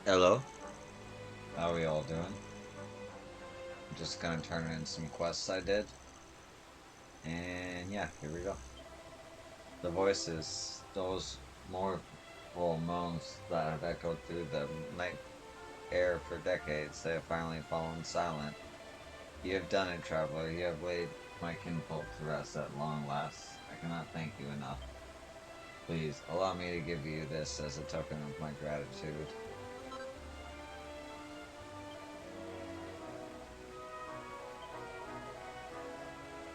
Hello, how are we all doing? I'm just gonna turn in some quests I did, and yeah, here we go. The voices, those mournful moans that have echoed through the night air for decades, they have finally fallen silent. You have done it, traveler. You have laid my kinfolk to rest at long last. I cannot thank you enough. Please allow me to give you this as a token of my gratitude.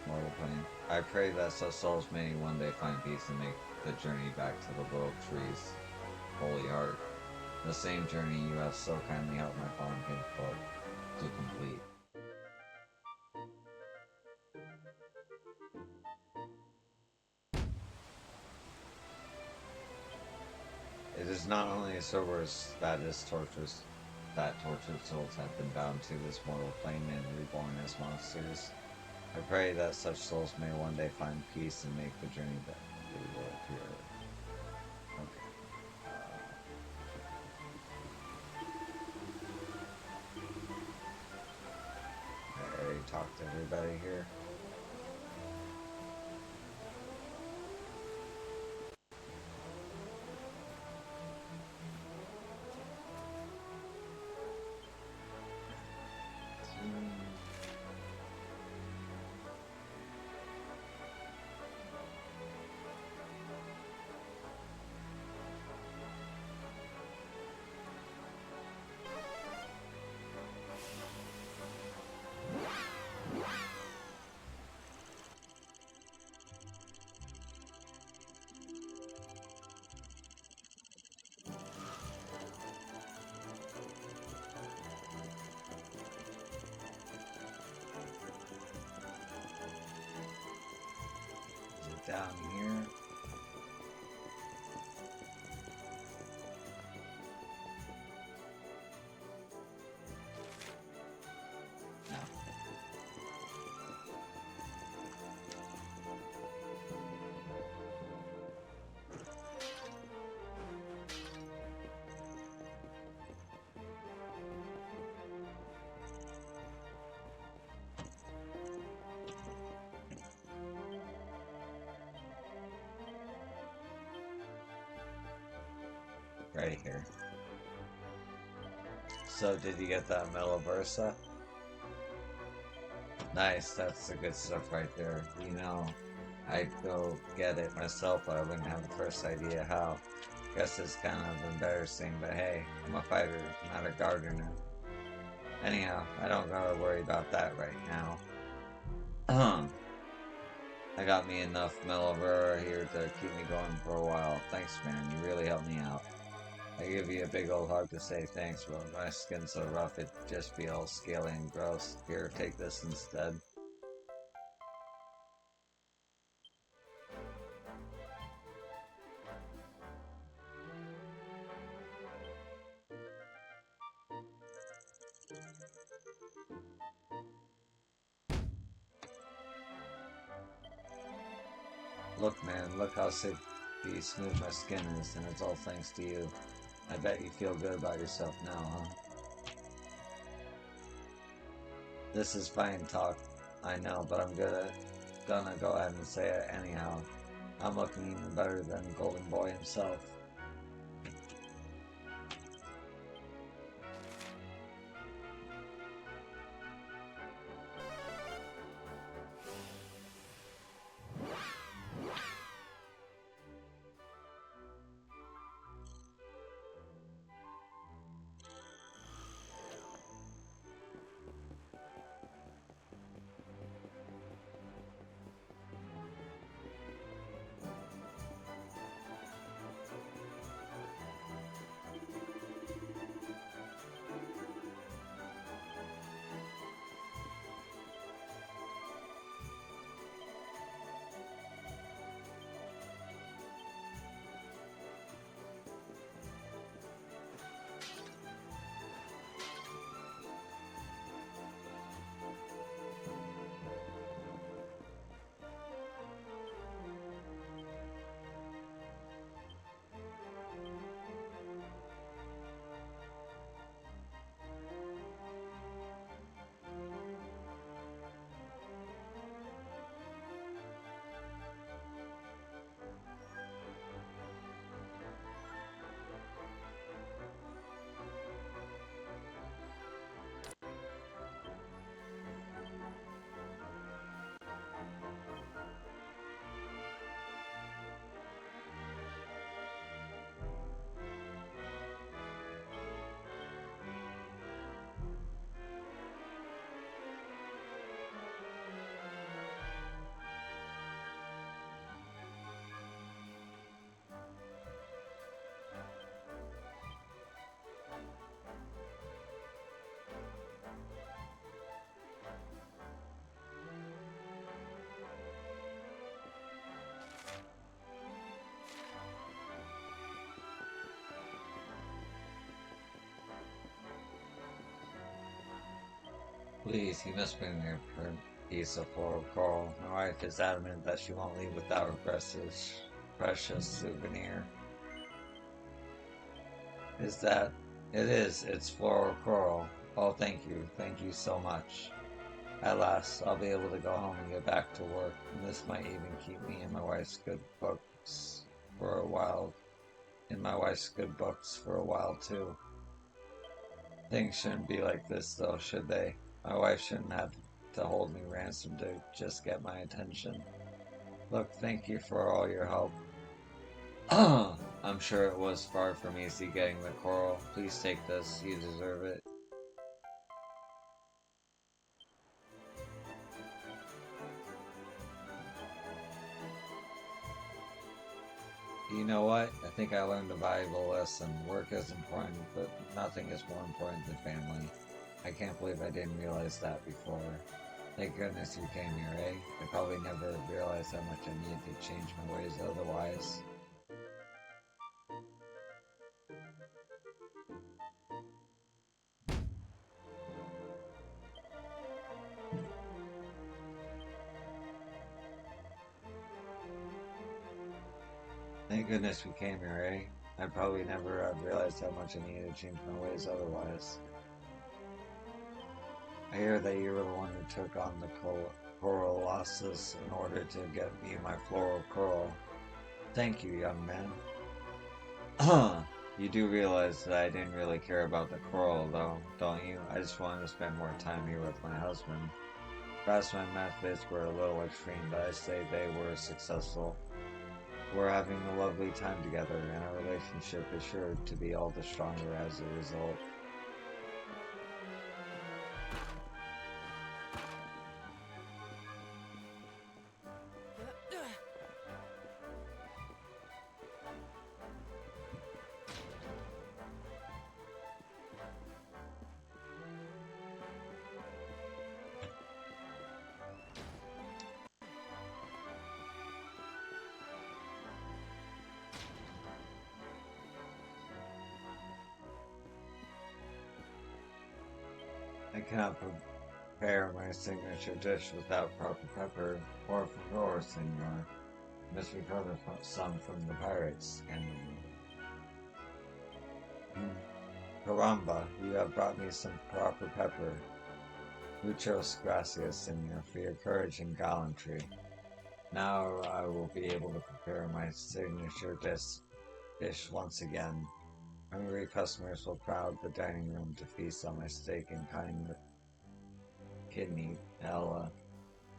Mortal plane. I pray that such souls may one day find peace and make the journey back to the World Tree's holy heart. The same journey you have so kindly helped my fallen kinfolk to complete. It is not only Cerberus that tortured souls have been bound to this mortal plane and reborn as monsters. I pray that such souls may one day find peace and make the journey back to the world here. Okay. I already talked to everybody here. Is it down here? No. Right here. So did you get that Metal Versa? Nice, that's the good stuff right there. You know, I'd go get it myself, but I wouldn't have the first idea how. Guess it's kind of embarrassing, but hey, I'm a fighter, not a gardener. Anyhow, I don't gotta worry about that right now. I got me enough Melivera here to keep me going for a while. Thanks, man, you really helped me out. I give you a big old hug to say thanks, but my skin's so rough it'd just be all scaly and gross. Here, take this instead. Look, man, look how silky smooth my skin is, and it's all thanks to you. I bet you feel good about yourself now, huh? This is fine talk, I know, but gonna go ahead and say it anyhow. I'm looking even better than Golden Boy himself. Please, you must bring me a piece of floral coral. My wife is adamant that she won't leave without her precious souvenir. Is that? It is. It's floral coral. Oh, thank you. Thank you so much. At last, I'll be able to go home and get back to work, and this might even keep me in my wife's good books for a while. In my wife's good books for a while, too. Things shouldn't be like this, though, should they? My wife shouldn't have to hold me ransom to just get my attention. Look, thank you for all your help. I'm sure it was far from easy getting the coral. Please take this, you deserve it. You know what? I think I learned a valuable lesson. Work is important, but nothing is more important than family. I can't believe I didn't realize that before. Thank goodness you came here, eh? I probably never realized how much I needed to change my ways otherwise. Thank goodness we came here, eh? I probably never realized how much I needed to change my ways otherwise. I hear that you were the one who took on the coral losses in order to get me my floral coral. Thank you, young man. You do realize that I didn't really care about the coral, though, don't you? I just wanted to spend more time here with my husband. Perhaps my methods were a little extreme, but I say they were successful. We're having a lovely time together, and our relationship is sure to be all the stronger as a result. I cannot prepare my signature dish without proper pepper. Por favor, senor. Must recover some from the pirates, and caramba, you have brought me some proper pepper. Muchas gracias, senor, for your courage and gallantry. Now I will be able to prepare my signature dish once again. Hungry customers will crowd the dining room to feast on my steak and kind kidney. Hell,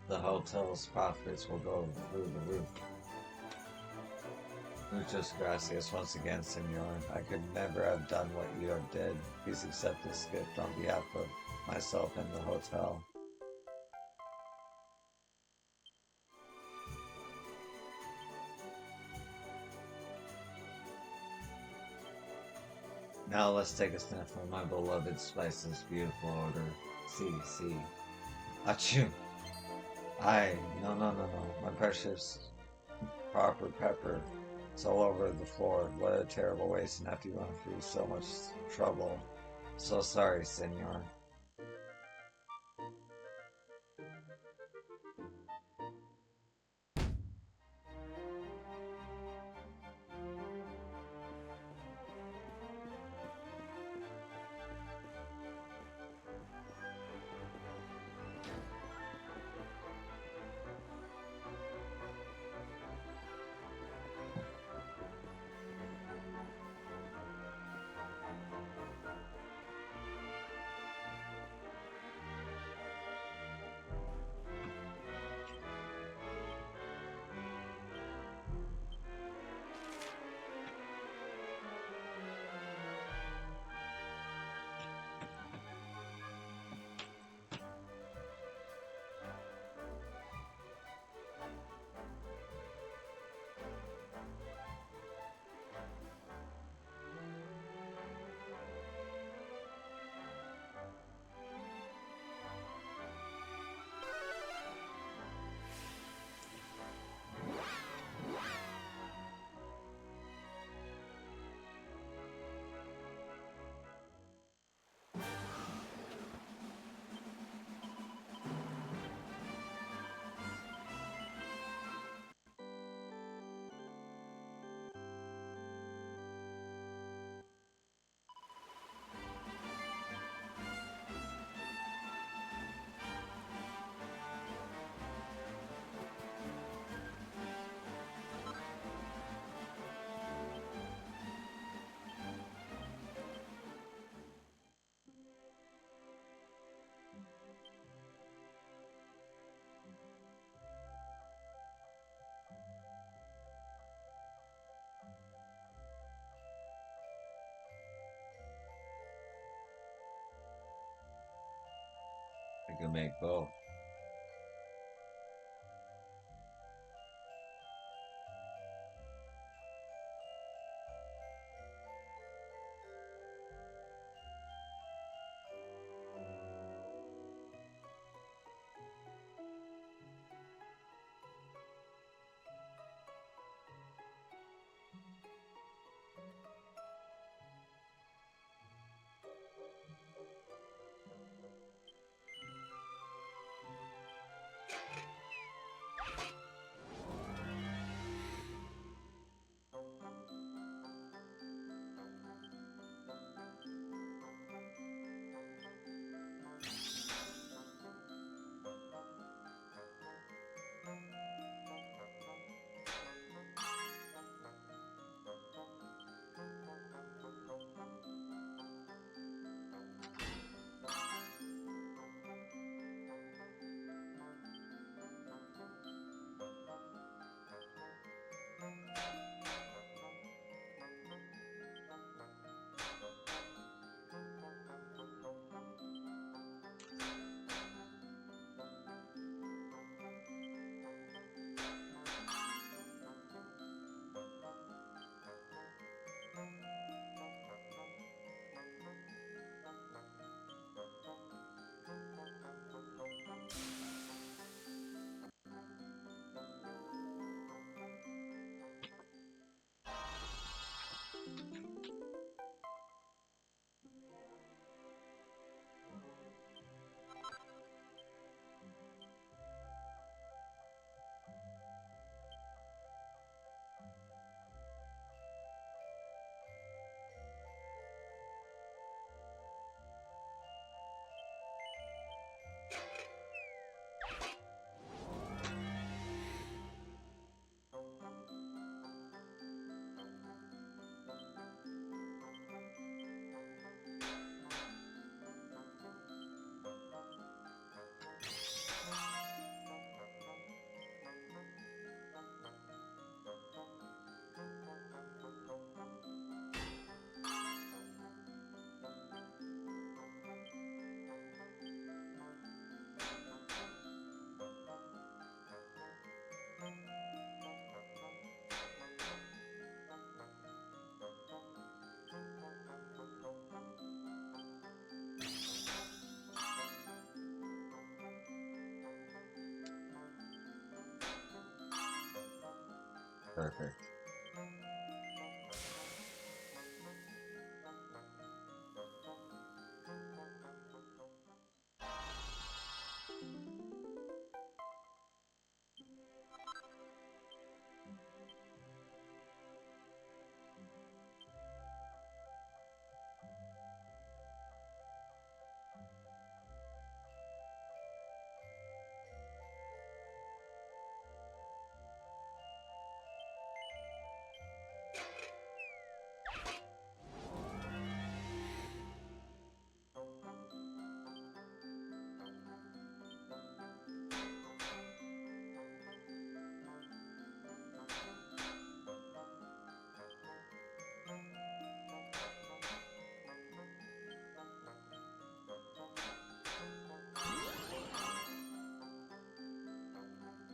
the hotel's profits will go through the roof. Muchas gracias once again, senor. I could never have done what you did. Please accept this gift on behalf of myself and the hotel. Now let's take a sniff of my beloved spice's beautiful odor. See. Achoo! No. My precious proper pepper. It's all over the floor. What a terrible waste and have to run through so much trouble. So sorry, senor. can make both. Perfect.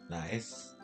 Nice.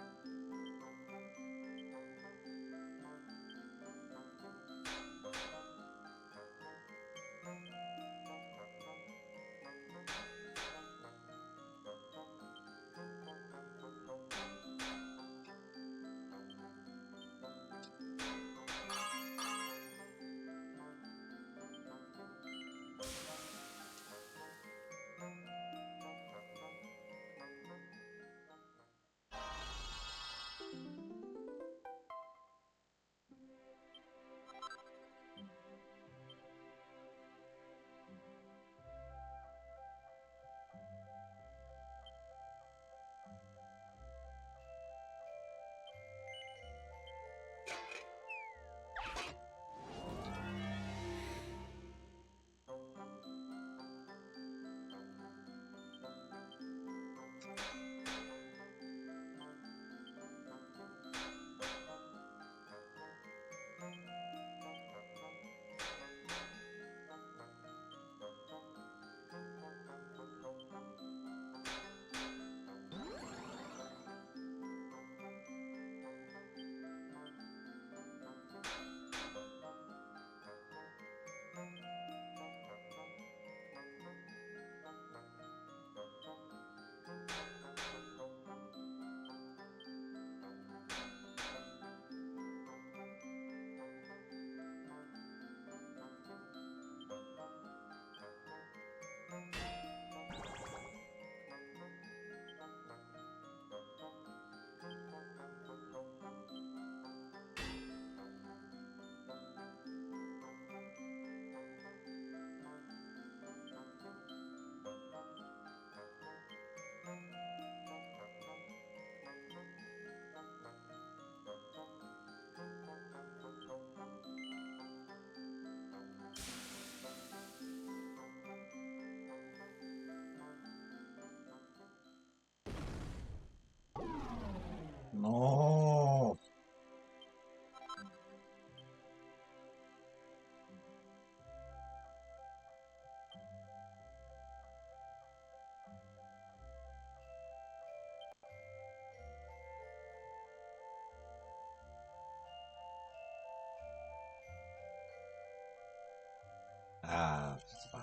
Ah, it's fine.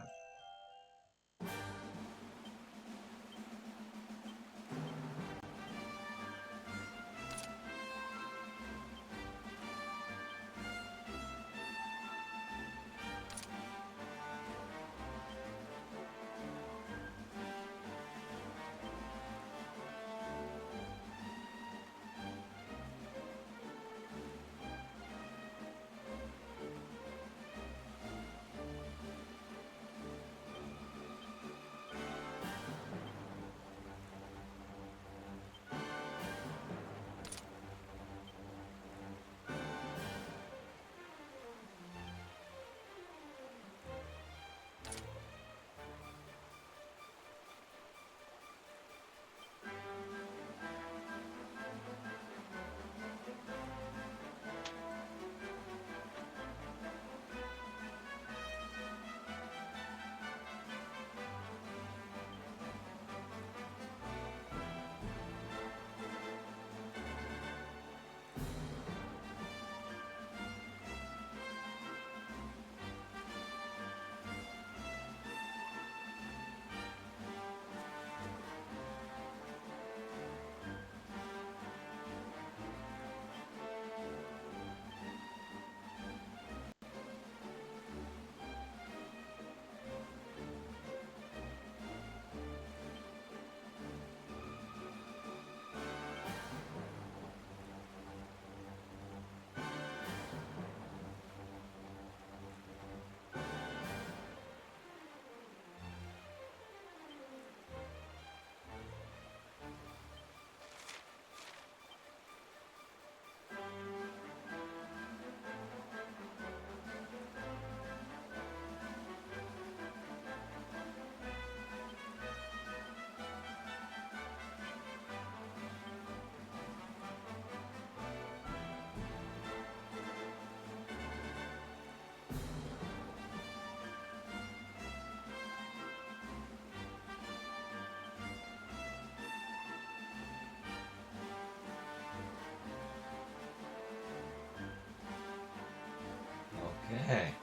Okay.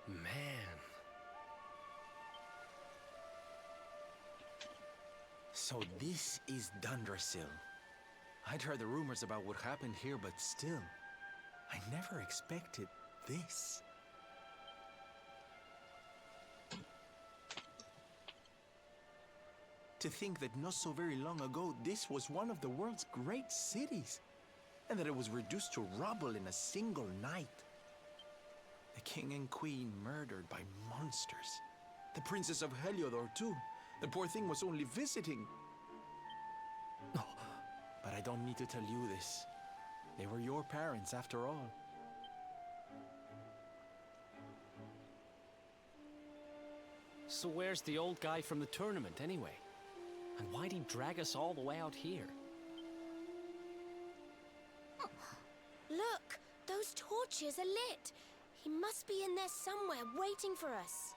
Man. So this is Dundrasil. I'd heard the rumors about what happened here, but still, I never expected this. To think that not so very long ago, this was one of the world's great cities, and that it was reduced to rubble in a single night. The king and queen murdered by monsters. The princess of Heliodor, too. The poor thing was only visiting. Oh, but I don't need to tell you this. They were your parents, after all. So where's the old guy from the tournament, anyway? And why'd he drag us all the way out here? Look! Those torches are lit! He must be in there somewhere, waiting for us.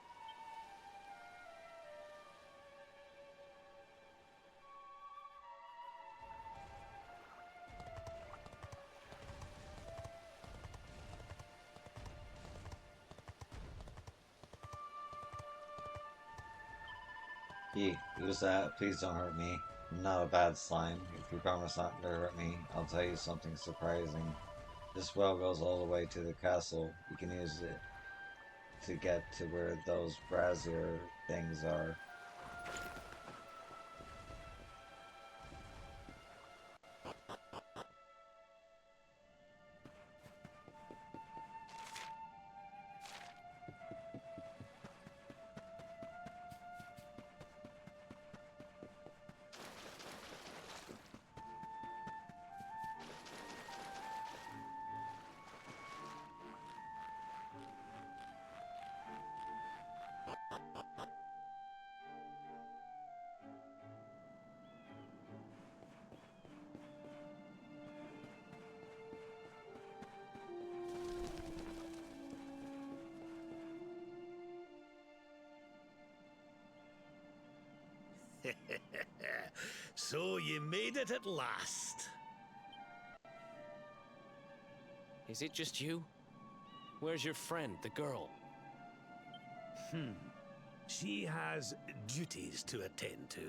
Who's that? Please don't hurt me. I'm not a bad slime. If you promise not to hurt me, I'll tell you something surprising. This well goes all the way to the castle. You can use it to get to where those brazier things are. So you made it at last. Is it just you? Where's your friend, the girl? She has duties to attend to.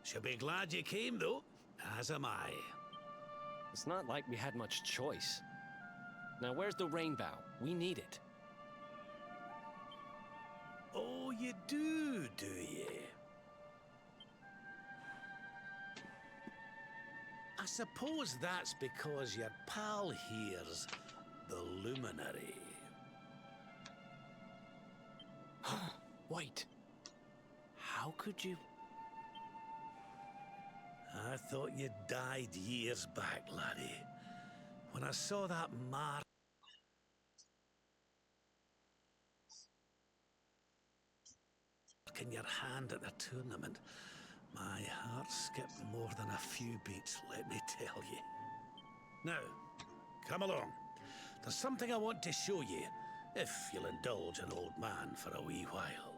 She'll be glad you came, though, as am I. It's not like we had much choice. Now, where's the rainbow? We need it. Oh, you do you? I suppose that's because your pal here's the luminary. Wait. How could you... I thought you died years back, laddie. When I saw that mark in your hand at the tournament, my heart skipped more than a few beats, let me tell you. Now, come along. There's something I want to show you, if you'll indulge an old man for a wee while.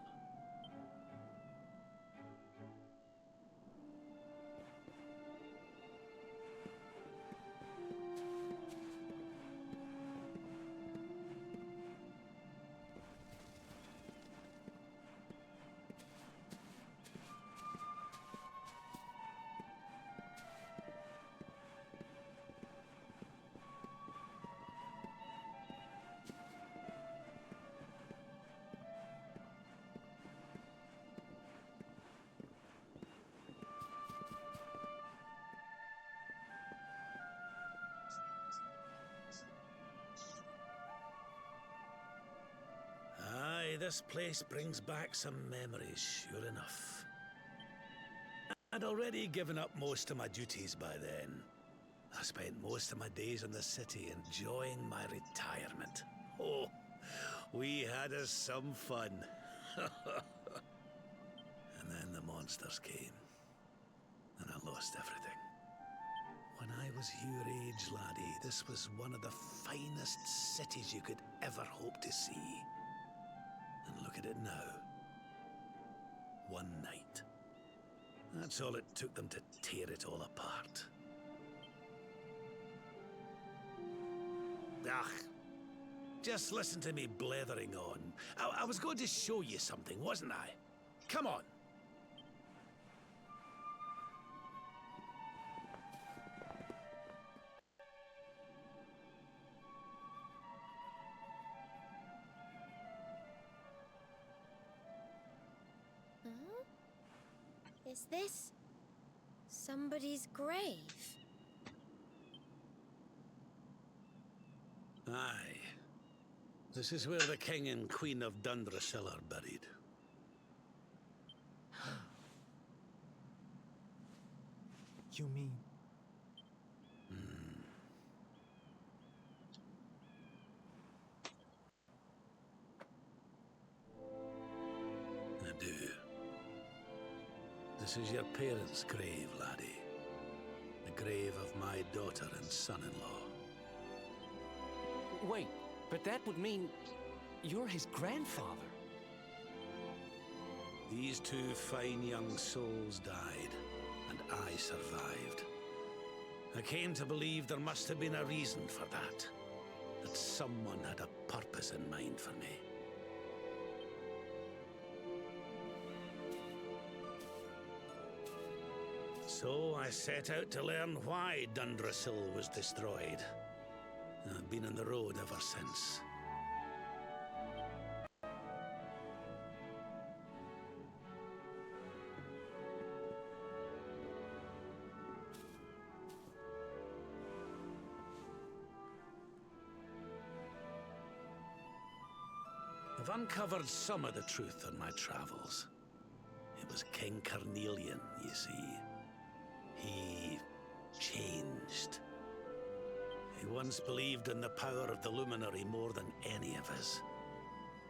Aye, this place brings back some memories, sure enough. I'd already given up most of my duties by then. I spent most of my days in the city enjoying my retirement. Oh, we had us some fun. And then the monsters came, and I lost everything. When I was your age, laddie, this was one of the finest cities you could ever hope to see. And look at it now. One night. That's all it took them to tear it all apart. Ugh. Just listen to me blethering on. I was going to show you something, wasn't I? Come on. Huh? Is this somebody's grave? Aye. This is where the King and Queen of Dundrasil are buried. You mean... I do. This is your parents' grave, laddie. The grave of my daughter and son-in-law. Wait, but that would mean you're his grandfather. These two fine young souls died, and I survived. I came to believe there must have been a reason for that. That someone had a purpose in mind for me. So I set out to learn why Dundrasil was destroyed. I've been on the road ever since. I've uncovered some of the truth on my travels. It was King Carnelian, you see. He changed. He once believed in the power of the Luminary more than any of us.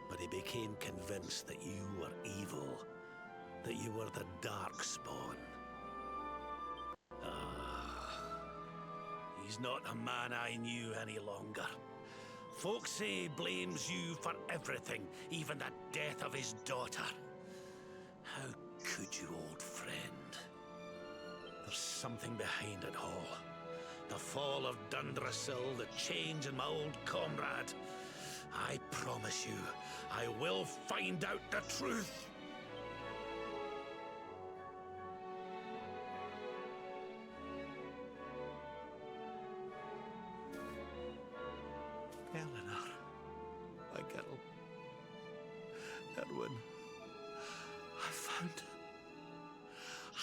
But he became convinced that you were evil, that you were the Darkspawn. He's not a man I knew any longer. Folks say he blames you for everything, even the death of his daughter. How could you, old friend? There's something behind it all. The fall of Dundrasil, the change in my old comrade. I promise you, I will find out the truth. Eleanor, my girl. Erwin,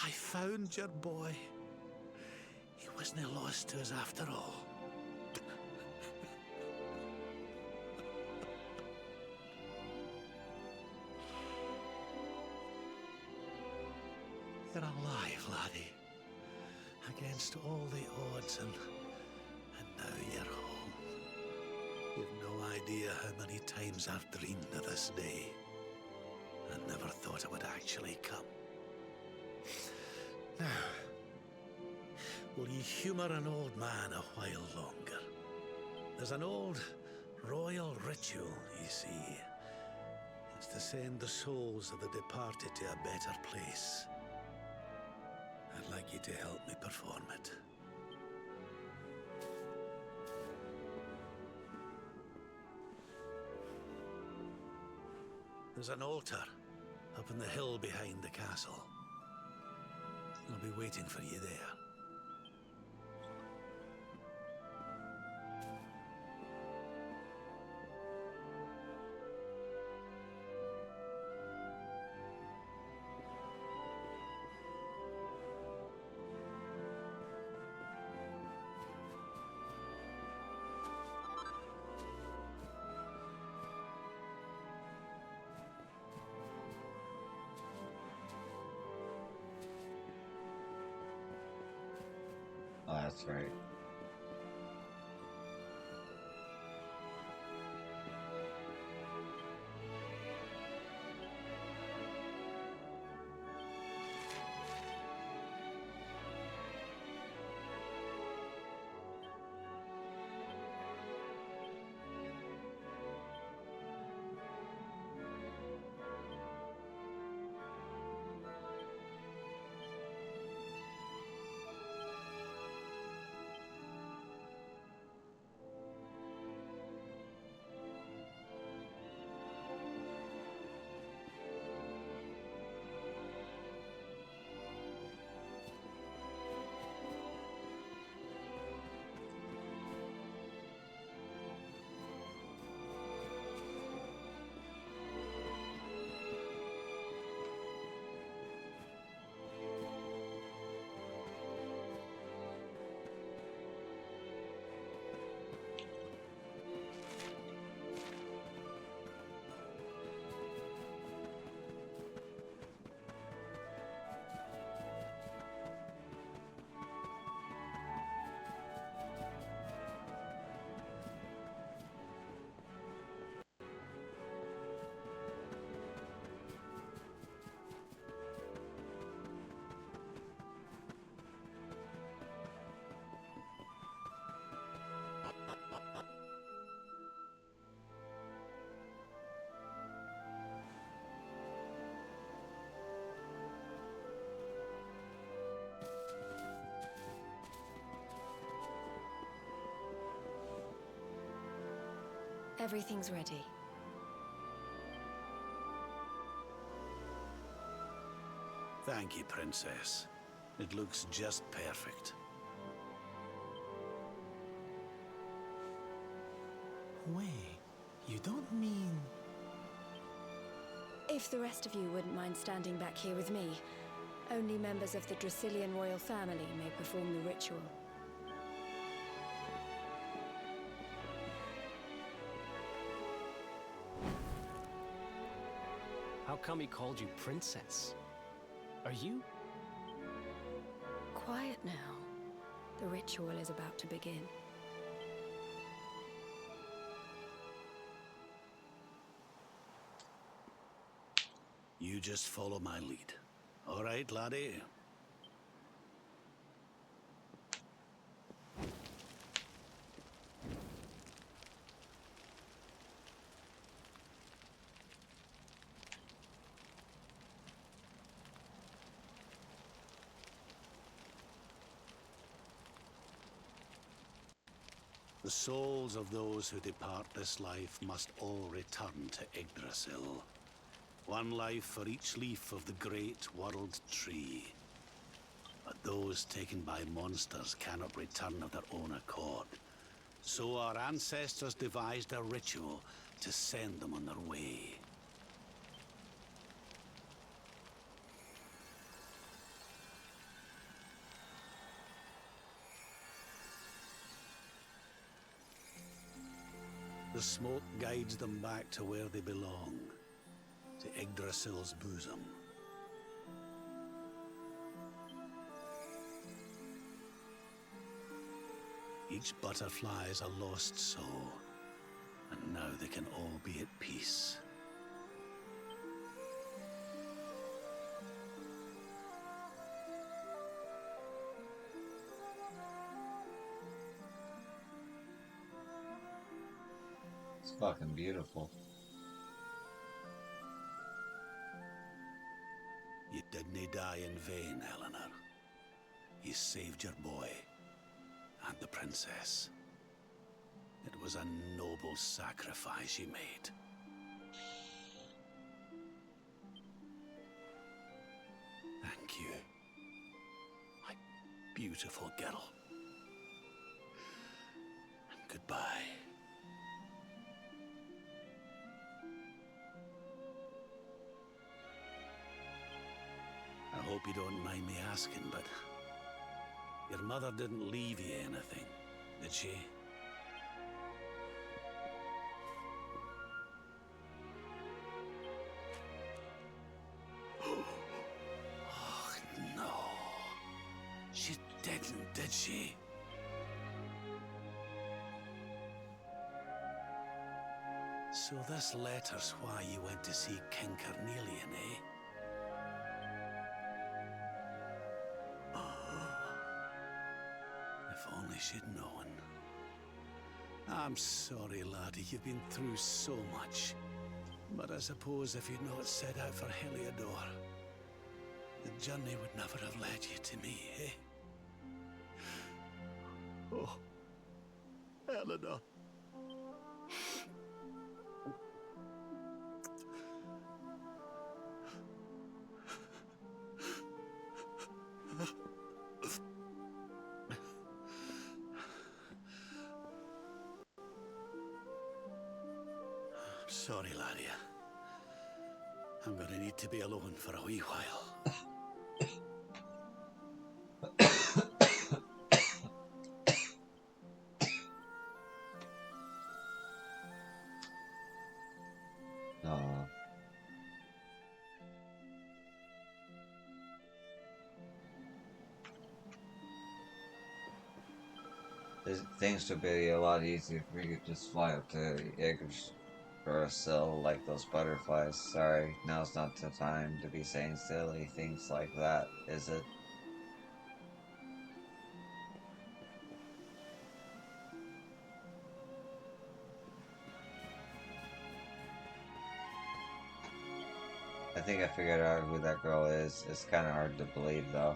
I found your boy. He wasn't lost to us after all. You're alive, laddie. Against all the odds, and now you're home. You've no idea how many times I've dreamed of this day. I never thought it would actually come. Now, will you humor an old man a while longer? There's an old royal ritual, you see. It's to send the souls of the departed to a better place. I'd like you to help me perform it. There's an altar up on the hill behind the castle. I'll be waiting for you there. Oh, that's right. Everything's ready. Thank you, Princess. It looks just perfect. Wait, you don't mean... If the rest of you wouldn't mind standing back here with me, only members of the Dracilian royal family may perform the ritual. How come he called you princess? Are you? Quiet now. The ritual is about to begin. You just follow my lead. All right, laddie? The souls of those who depart this life must all return to Yggdrasil. One life for each leaf of the great world tree. But those taken by monsters cannot return of their own accord. So our ancestors devised a ritual to send them on their way. The smoke guides them back to where they belong, to Yggdrasil's bosom. Each butterfly is a lost soul, and now they can all be at peace. It's fucking beautiful. You didn't die in vain, Eleanor. You saved your boy and the princess. It was a noble sacrifice you made. Thank you, my beautiful girl. And goodbye. I hope you don't mind me asking, but your mother didn't leave you anything, did she? Oh, no. She didn't, did she? So this letter's why you went to see King Carnelian, eh? If only she'd known. I'm sorry, laddie, you've been through so much. But I suppose if you'd not set out for Heliodor, the journey would never have led you to me, eh? Oh, Eleanor. Sorry, laddie. I'm gonna need to be alone for a wee while. Aw. Things would be a lot easier if we could just fly up to Yggdrasil like those butterflies. Sorry, now's not the time to be saying silly things like that, is it? I think I figured out who that girl is. It's kind of hard to believe, though.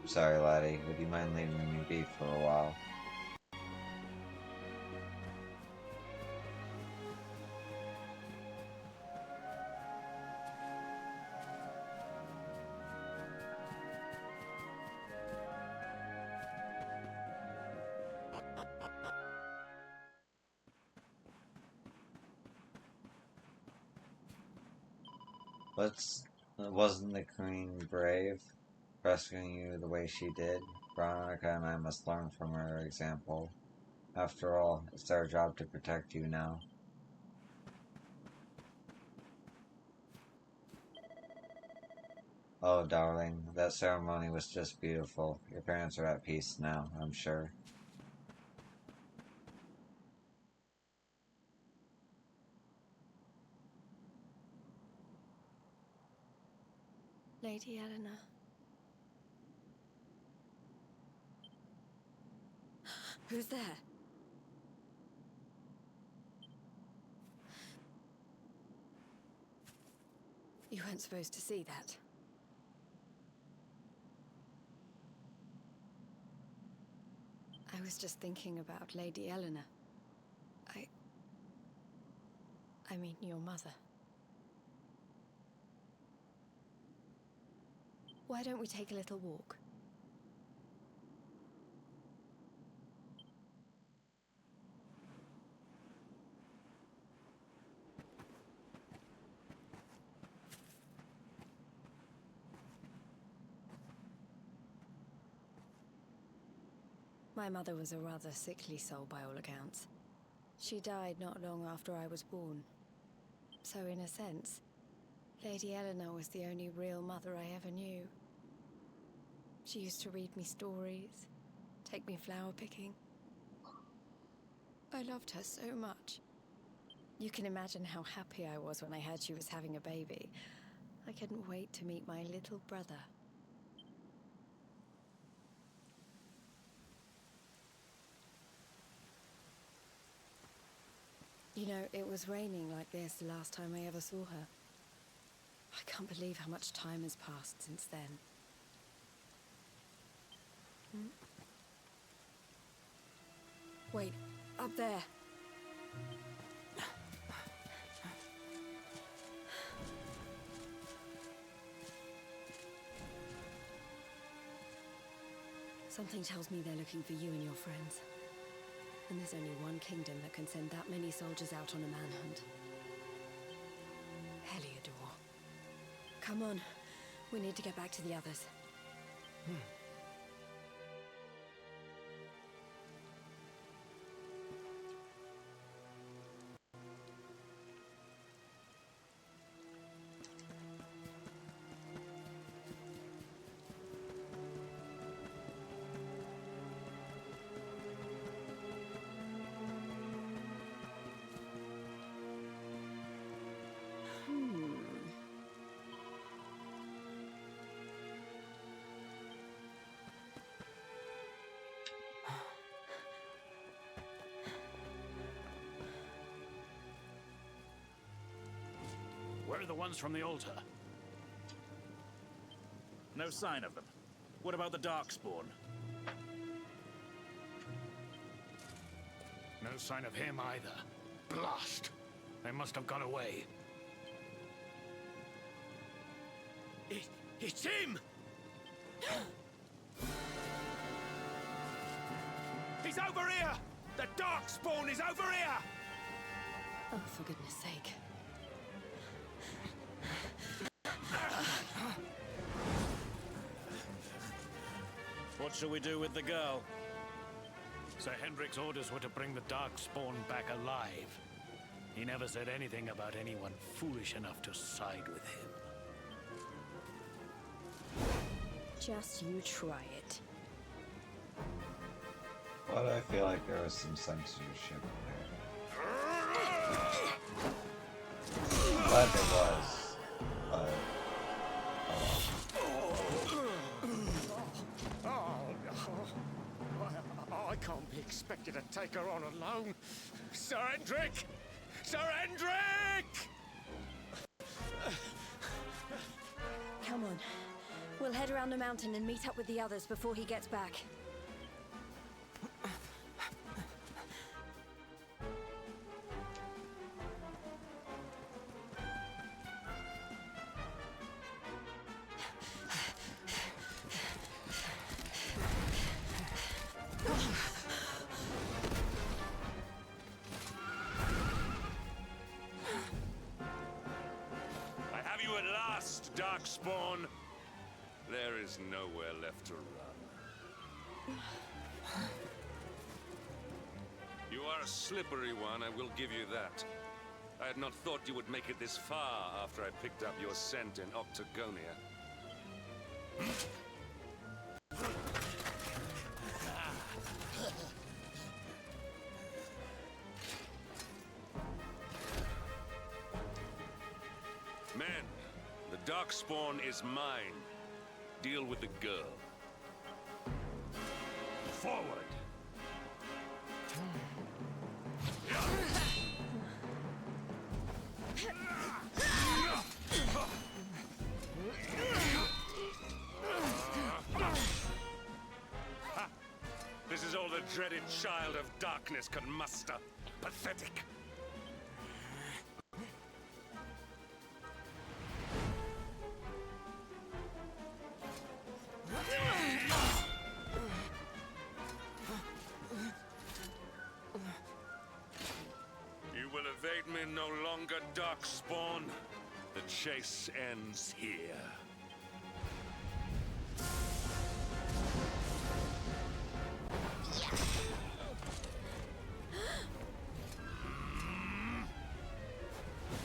Sorry, laddie. Would you mind leaving me be for a while? Wasn't the queen brave, rescuing you the way she did? Veronica and I must learn from her example. After all, it's our job to protect you now. Oh, darling, that ceremony was just beautiful. Your parents are at peace now, I'm sure. Lady Eleanor. Who's there? You weren't supposed to see that. I was just thinking about Lady Eleanor. I mean, your mother. Why don't we take a little walk? My mother was a rather sickly soul by all accounts. She died not long after I was born. So in a sense, Lady Eleanor was the only real mother I ever knew. She used to read me stories, take me flower picking. I loved her so much. You can imagine how happy I was when I heard she was having a baby. I couldn't wait to meet my little brother. You know, it was raining like this the last time I ever saw her. I can't believe how much time has passed since then. Wait, up there. Something tells me they're looking for you and your friends. And there's only one kingdom that can send that many soldiers out on a manhunt. Heliodor. Come on. We need to get back to the others. Where are the ones from the altar? No sign of them. What about the Darkspawn? No sign of him either. Blast! They must have got away. It's him! He's over here! The Darkspawn is over here! Oh, for goodness sake. What shall we do with the girl? Sir Hendrik's orders were to bring the Darkspawn back alive. He never said anything about anyone foolish enough to side with him. Just you try it. But I feel like there was some censorship there. Glad there was, but I can't be expected to take her on alone. Sir Hendrik! Sir Hendrik! Come on. We'll head around the mountain and meet up with the others before he gets back. I have you at last! Darkspawn. There is nowhere left to run. You are a slippery one, I will give you that. I had not thought you would make it this far after I picked up your scent in Octagonia. Men, the Darkspawn is mine. Deal with the girl. Forward! This is all the dreaded child of darkness could muster. Pathetic. You will evade me no longer, Darkspawn. The chase ends here.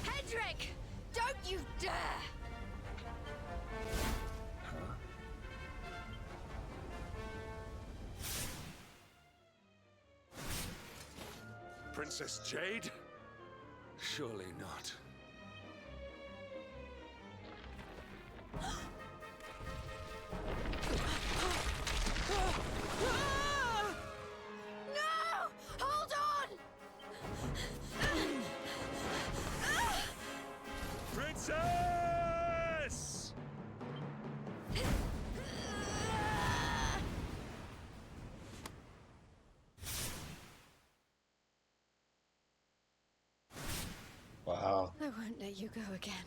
Hendrik! Don't you dare! Princess Jade? Surely not. No! Hold on! Princess! Wow. I won't let you go again.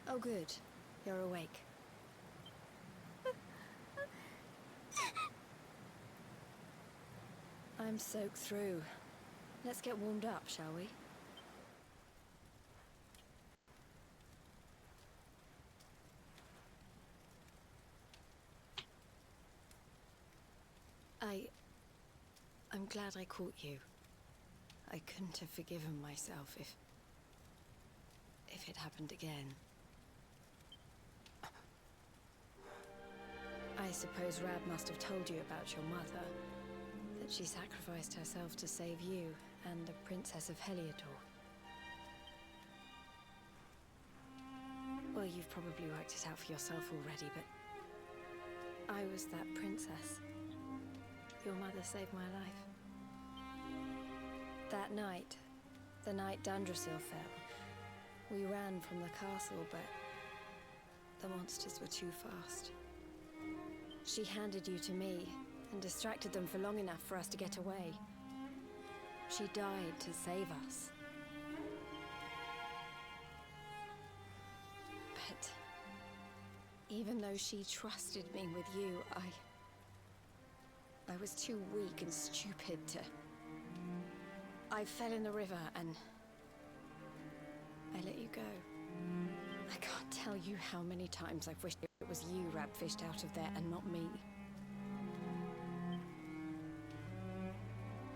Oh, good. You're awake. I'm soaked through. Let's get warmed up, shall we? I'm glad I caught you. I couldn't have forgiven myself if it happened again. I suppose Rab must have told you about your mother, that she sacrificed herself to save you and the Princess of Heliodor. Well, you've probably worked it out for yourself already, but I was that princess. Your mother saved my life. That night, the night Dandrasil fell, we ran from the castle, but the monsters were too fast. She handed you to me and distracted them for long enough for us to get away. She died to save us. But even though she trusted me with you, I was too weak and stupid to... I fell in the river and I let you go. I can't tell you how many times I've wished it was you Rab fished out of there and not me.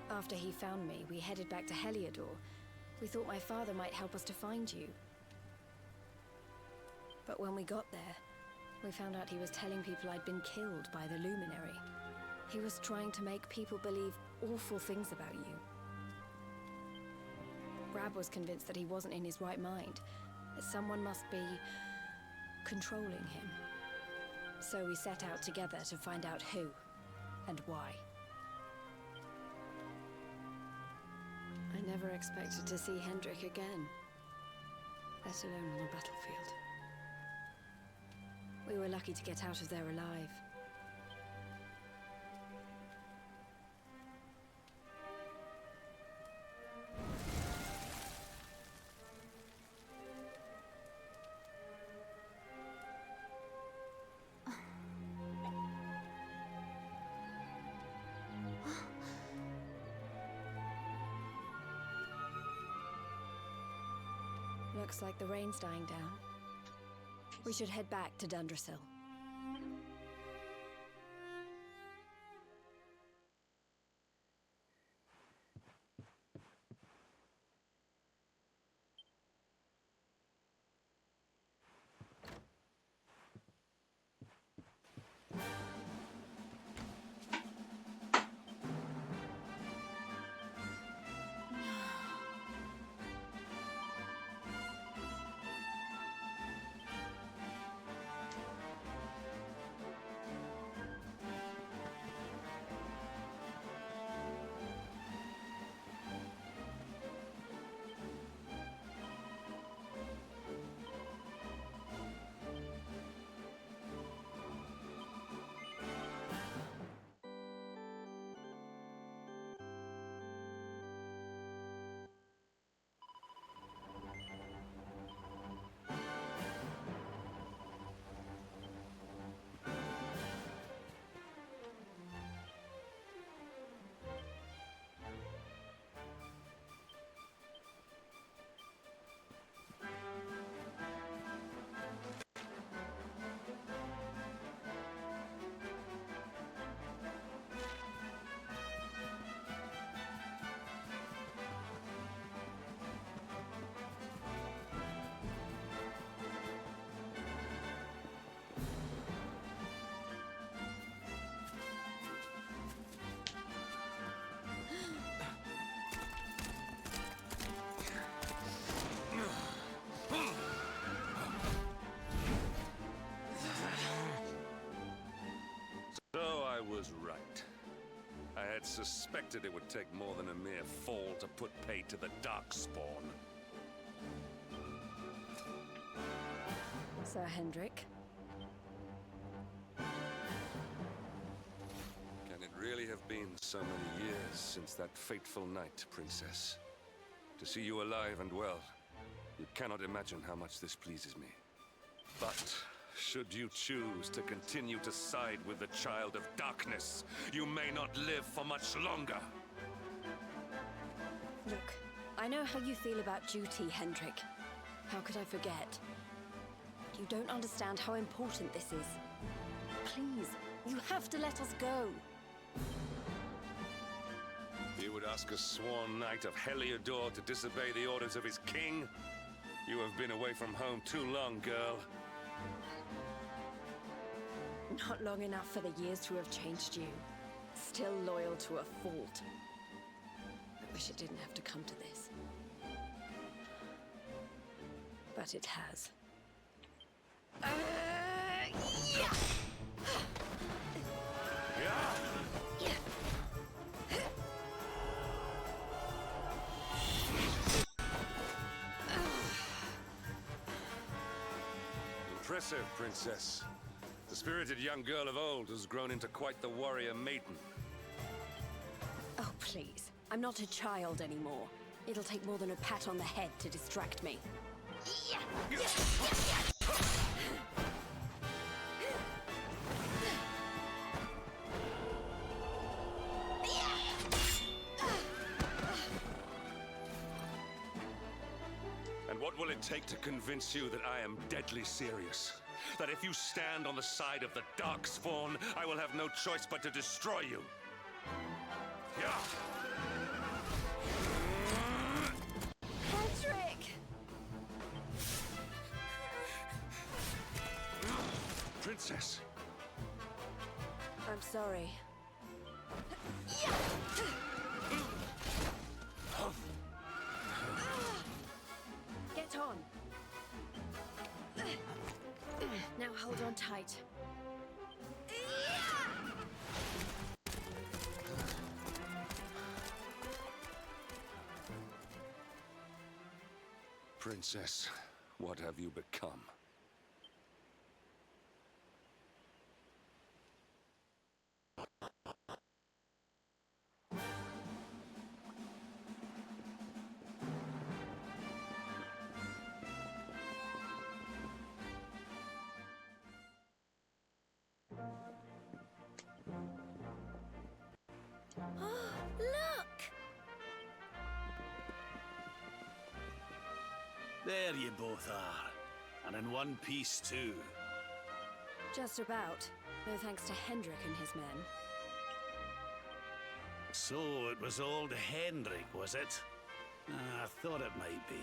After he found me, we headed back to Heliodor. We thought my father might help us to find you. But when we got there, we found out he was telling people I'd been killed by the Luminary. He was trying to make people believe awful things about you. Crab was convinced that he wasn't in his right mind, that someone must be controlling him. So we set out together to find out who and why. I never expected to see Hendrik again, let alone on a battlefield. We were lucky to get out of there alive. Looks like the rain's dying down. We should head back to Dundrasil. Was right. I had suspected it would take more than a mere fall to put pay to the Darkspawn. Sir Hendrik? Can it really have been so many years since that fateful night, Princess? To see you alive and well, you cannot imagine how much this pleases me. But should you choose to continue to side with the Child of Darkness, you may not live for much longer. Look, I know how you feel about duty, Hendrik. How could I forget? You don't understand how important this is. Please, you have to let us go. You would ask a sworn knight of Heliodor to disobey the orders of his king? You have been away from home too long, girl. Not long enough for the years to have changed you. Still loyal to a fault. I wish it didn't have to come to this. But it has. Yeah! Impressive, Princess. The spirited young girl of old has grown into quite the warrior maiden. Oh, please. I'm not a child anymore. It'll take more than a pat on the head to distract me. And what will it take to convince you that I am deadly serious? That if you stand on the side of the Darkspawn, I will have no choice but to destroy you. Yeah. Hendrik! Princess. I'm sorry. Get on. Now hold on tight. Princess, what have you become? Oh, look! There you both are. And in one piece, too. Just about. No thanks to Hendrik and his men. So it was old Hendrik, was it? I thought it might be.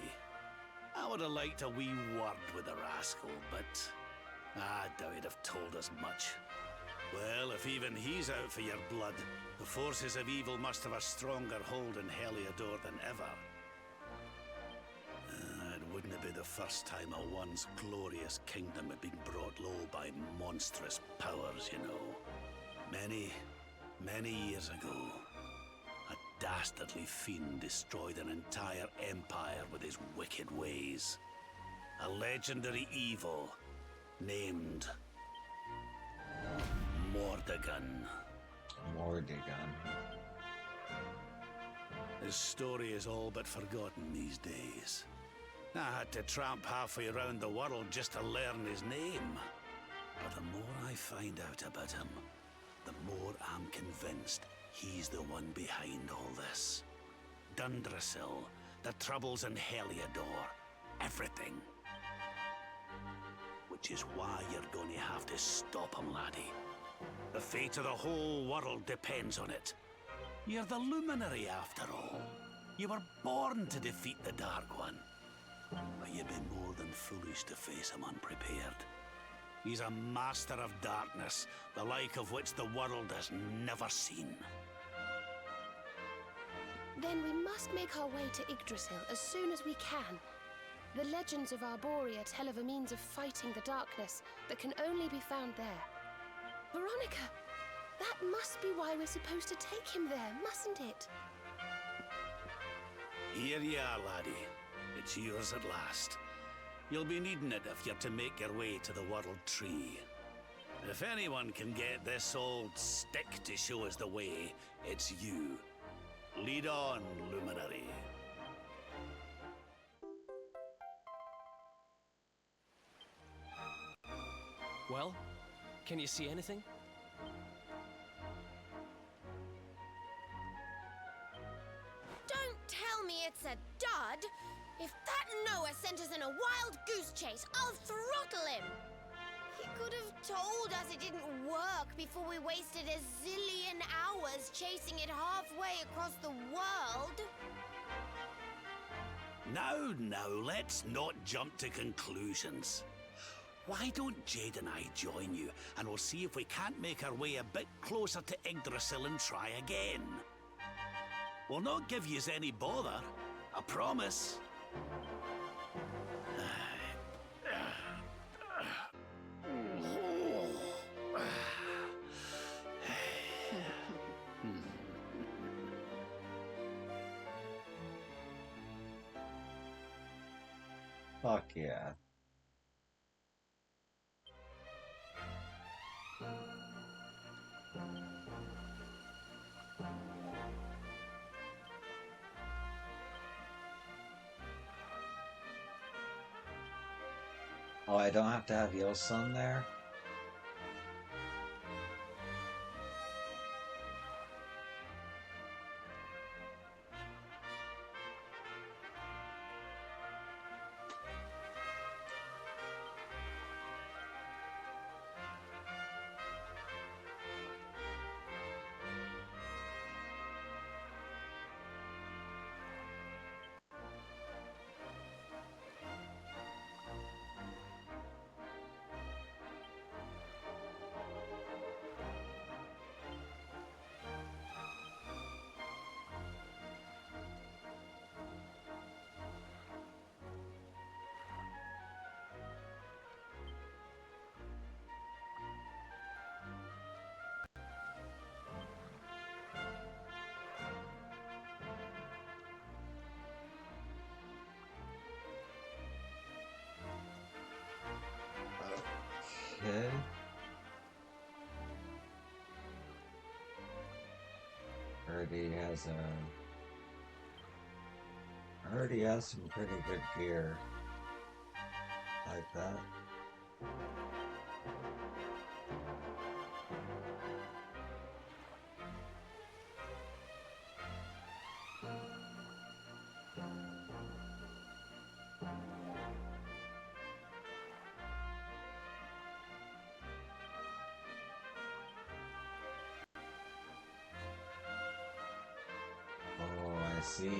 I would have liked a wee word with the rascal, but I doubt he'd have told us much. Well, if even he's out for your blood, the forces of evil must have a stronger hold in Heliodor than ever. It wouldn't be the first time a once glorious kingdom had been brought low by monstrous powers, you know. Many years ago, a dastardly fiend destroyed an entire empire with his wicked ways. A legendary evil named Mordegon. Mordegon. His story is all but forgotten these days. I had to tramp halfway around the world just to learn his name. But the more I find out about him, the more I'm convinced he's the one behind all this. Dundrasil, the troubles in Heliodor, everything. Which is why you're going to have to stop him, laddie. The fate of the whole world depends on it. You're the Luminary, after all. You were born to defeat the Dark One. But you'd be more than foolish to face him unprepared. He's a master of darkness, the like of which the world has never seen. Then we must make our way to Yggdrasil as soon as we can. The legends of Arborea tell of a means of fighting the darkness that can only be found there. Veronica, that must be why we're supposed to take him there, mustn't it? Here you are, laddie. It's yours at last. You'll be needing it if you're to make your way to the World Tree. If anyone can get this old stick to show us the way, it's you. Lead on, Luminary. Well, can you see anything? Don't tell me it's a dud! If that Noah sent us in a wild goose chase, I'll throttle him! He could have told us it didn't work before we wasted a zillion hours chasing it halfway across the world. Now, let's not jump to conclusions. Why don't Jade and I join you, and we'll see if we can't make our way a bit closer to Yggdrasil and try again. We'll not give yous any bother, I promise. Fuck yeah. Oh, I don't have to have Yilsun there? Okay. Already has some pretty good gear. Like that. Oh, I see.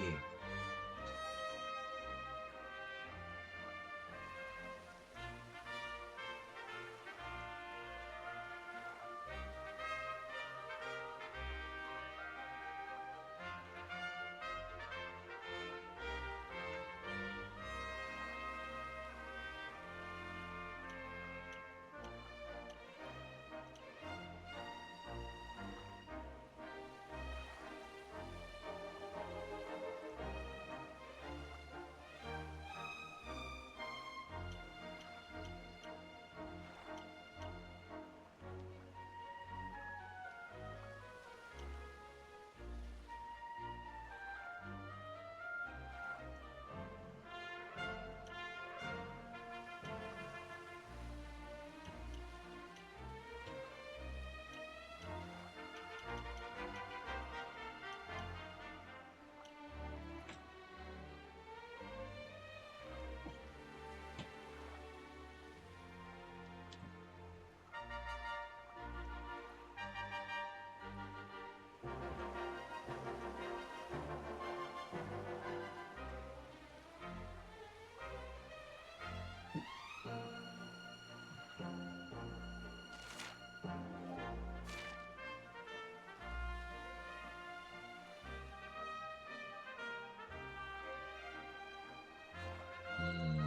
Hmm.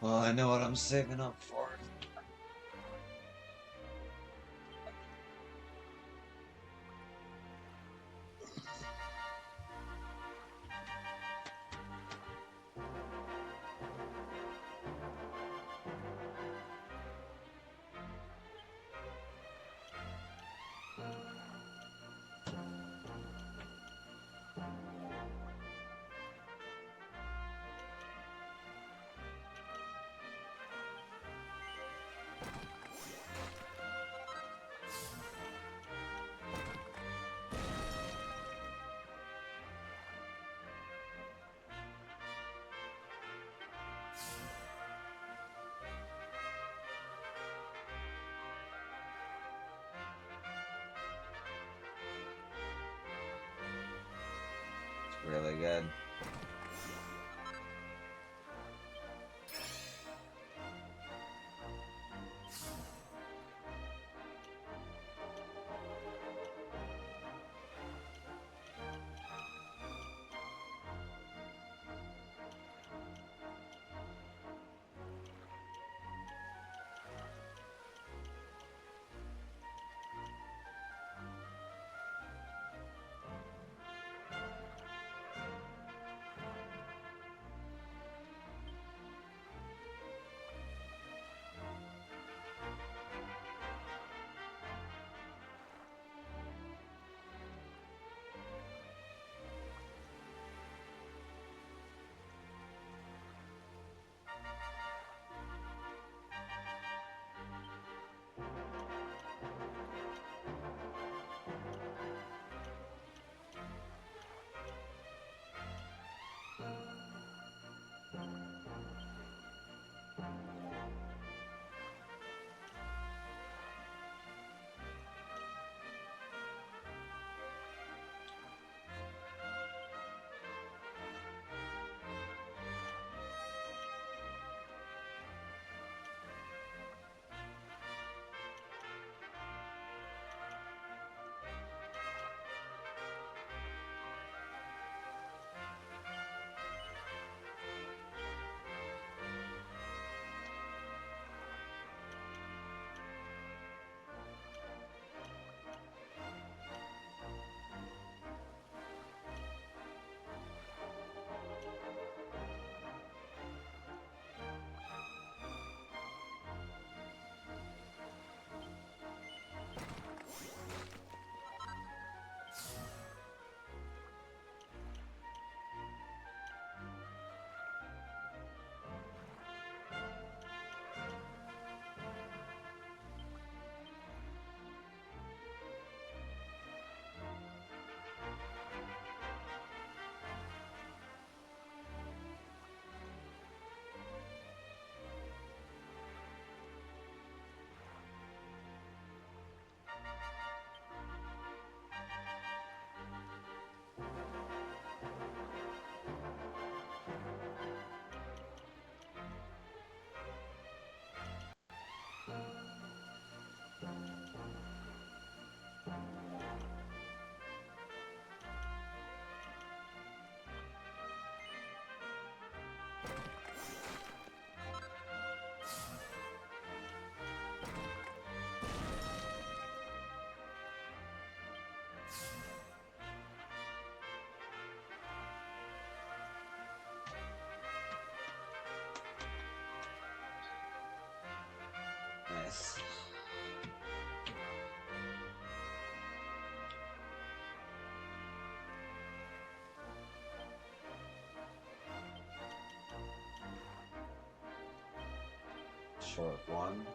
Well, I know what I'm saving up for. It's really good. Nice. Short one.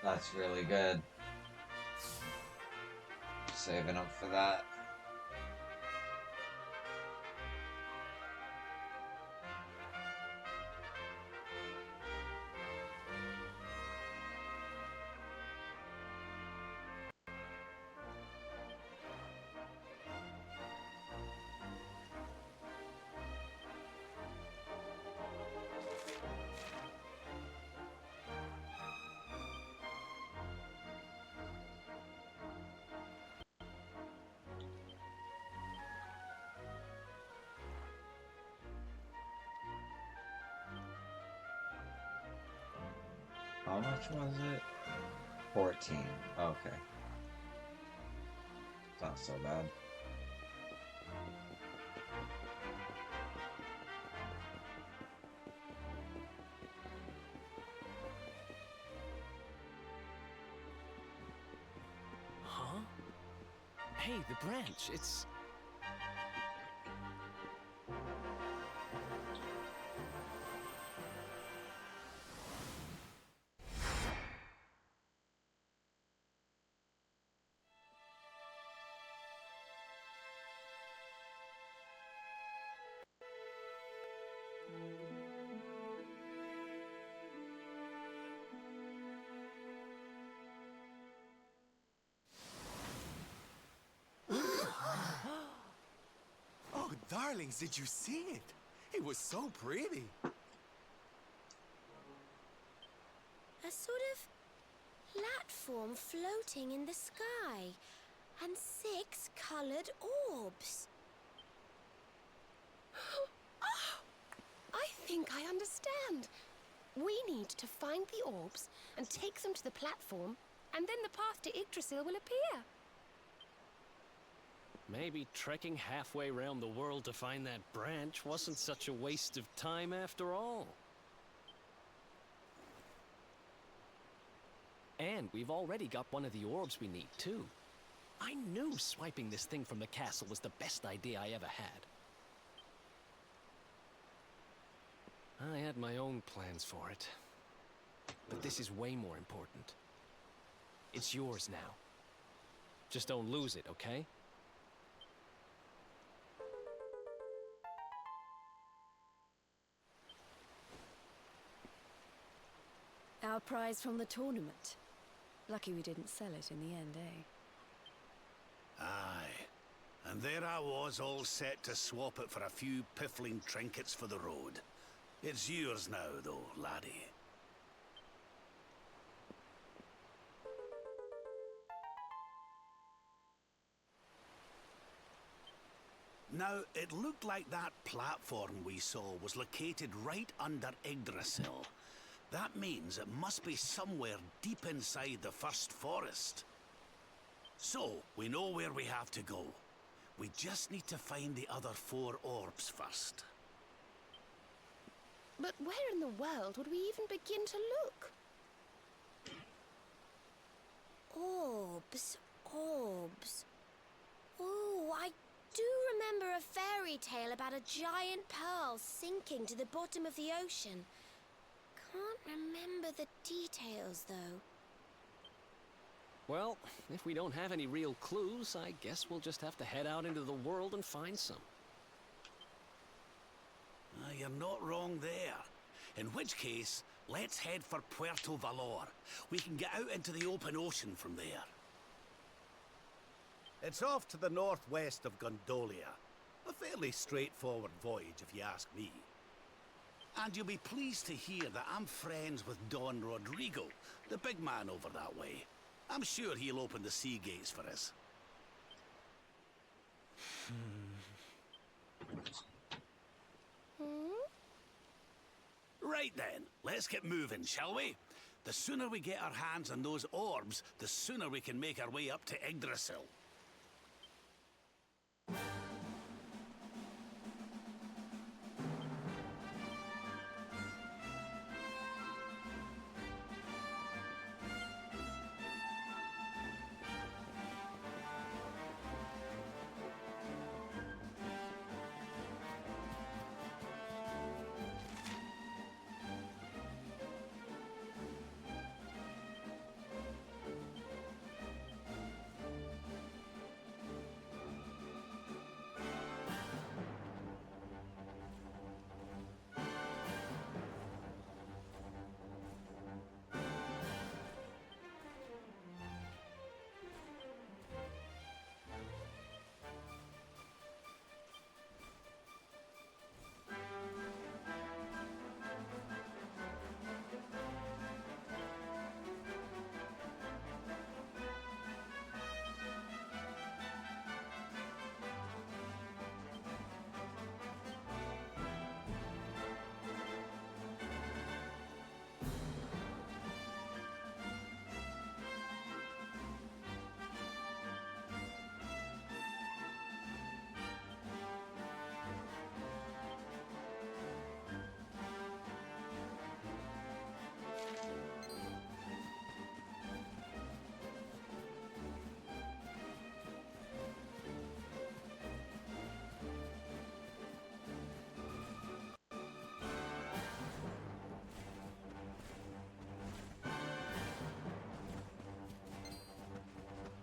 That's really good. Saving up for that. How much was it? 14. Okay. It's not so bad. Huh? Hey, the branch, it's... Oh, darlings, did you see it? It was so pretty. A sort of platform floating in the sky, and 6 colored orbs. Oh, I think I understand. We need to find the orbs and take them to the platform, and then the path to Yggdrasil will appear. Maybe trekking halfway around the world to find that branch wasn't such a waste of time after all. And we've already got one of the orbs we need, too. I knew swiping this thing from the castle was the best idea I ever had. I had my own plans for it. But this is way more important. It's yours now. Just don't lose it, okay? Our prize from the tournament. Lucky we didn't sell it in the end, eh? Aye. And there I was, all set to swap it for a few piffling trinkets for the road. It's yours now, though, laddie. Now, it looked like that platform we saw was located right under Yggdrasil. That means it must be somewhere deep inside the First Forest. So, we know where we have to go. We just need to find the other 4 orbs first. But where in the world would we even begin to look? Orbs, orbs. Oh, I do remember a fairy tale about a giant pearl sinking to the bottom of the ocean. Can't remember the details, though. Well, if we don't have any real clues, I guess we'll just have to head out into the world and find some. You're not wrong there. In which case, let's head for Puerto Valor. We can get out into the open ocean from there. It's off to the northwest of Gondolia. A fairly straightforward voyage, if you ask me. And you'll be pleased to hear that I'm friends with Don Rodrigo, the big man over that way. I'm sure he'll open the sea gates for us. Right then, let's get moving, shall we? The sooner we get our hands on those orbs, the sooner we can make our way up to Yggdrasil.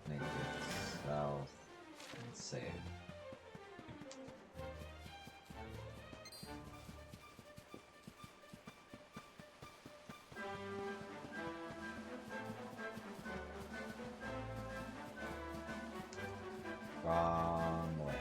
Make it south and save. Wrong way.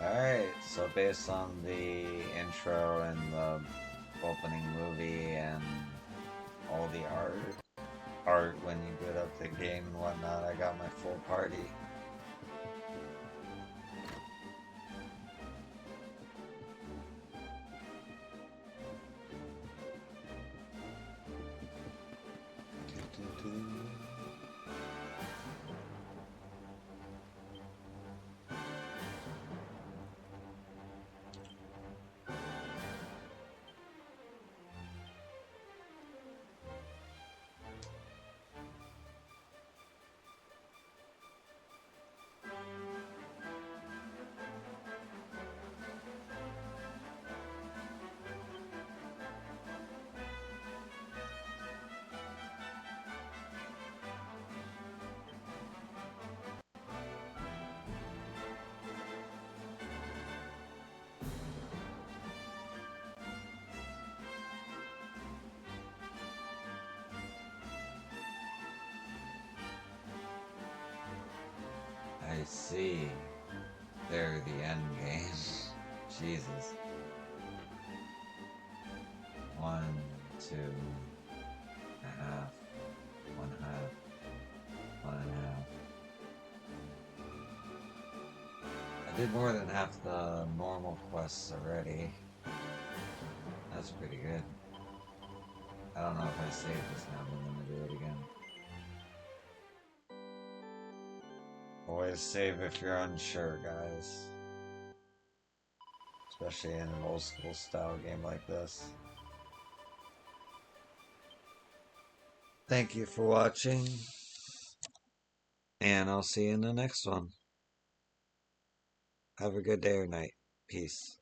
Alright, so based on the intro and the opening movie and all the art when you boot up the game and whatnot, I got my full party. I see. They're the end game. Jesus. 1, 2 and a half. 1 half. 1 and a half. I did more than half the normal quests already. That's pretty good. I don't know if I saved this now, but I'm gonna do it again. Always save if you're unsure, guys. especially in an old school style game like this. Thank you for watching, and I'll see you in the next one. Have a good day or night. Peace.